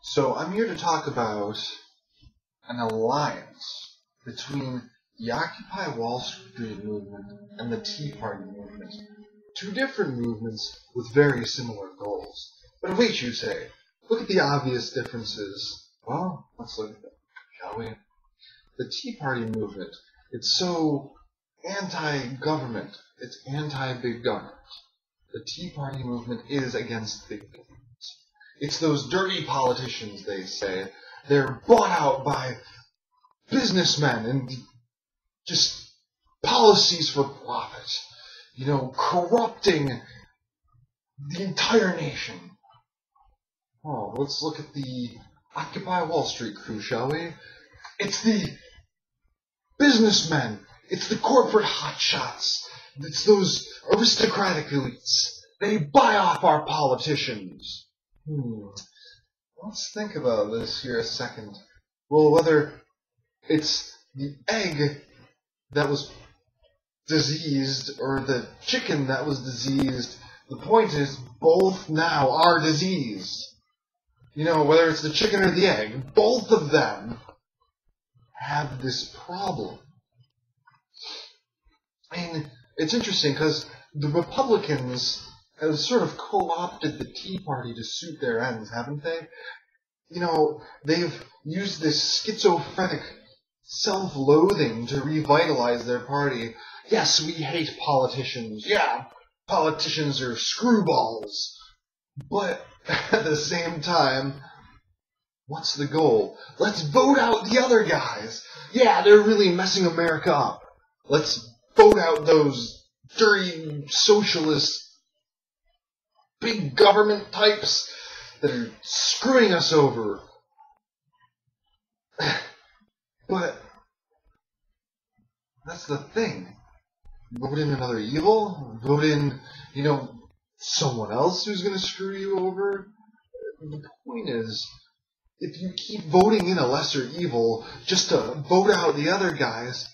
So I'm here to talk about an alliance between the Occupy Wall Street movement and the Tea Party movement. Two different movements with very similar goals. But wait, you say, look at the obvious differences. Well, let's look at them, shall we? The Tea Party movement, it's so anti-government. It's anti-big government. The Tea Party movement is against big government. It's those dirty politicians, they say. They're bought out by businessmen and just policies for profit. You know, corrupting the entire nation. Oh, let's look at the Occupy Wall Street crew, shall we? It's the businessmen. It's the corporate hotshots. It's those aristocratic elites. They buy off our politicians. Let's think about this here a second. Well, whether it's the egg that was diseased or the chicken that was diseased, the point is both now are diseased. You know, whether it's the chicken or the egg, both of them have this problem. And it's interesting because the Republicans have sort of co-opted the Tea Party to suit their ends, haven't they? You know, they've used this schizophrenic self-loathing to revitalize their party. Yes, we hate politicians. Yeah, politicians are screwballs. But at the same time, what's the goal? Let's vote out the other guys. Yeah, they're really messing America up. Let's vote out those dirty socialist big government types that are screwing us over. But that's the thing. Vote in another evil? Vote in, you know, someone else who's going to screw you over? The point is, if you keep voting in a lesser evil just to vote out the other guys,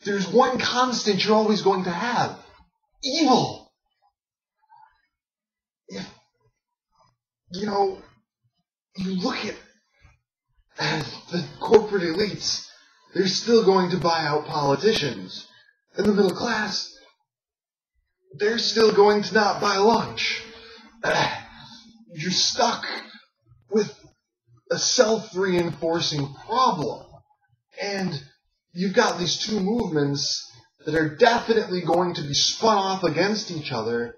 there's one constant you're always going to have. Evil! If, you know, you look at the corporate elites, they're still going to buy out politicians. And the middle class, they're still going to not buy lunch. You're stuck with a self-reinforcing problem. And you've got these two movements that are definitely going to be spun off against each other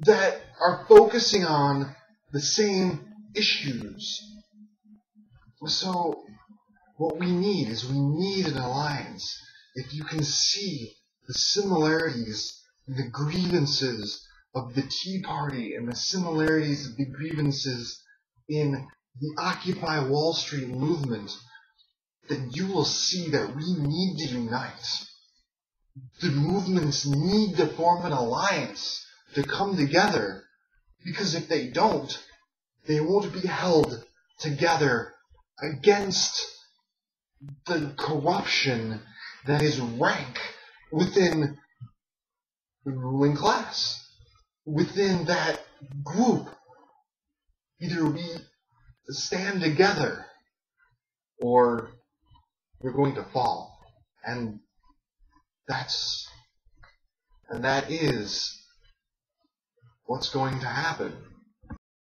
that are focusing on the same issues. So what we need is we need an alliance. If you can see the similarities, the grievances of the Tea Party and the similarities of the grievances in the Occupy Wall Street movement, then you will see that we need to unite. The movements need to form an alliance to come together, because if they don't, they won't be held together against the corruption that is rank within the ruling class, within that group. Either we stand together or we're going to fall. And that is what's going to happen.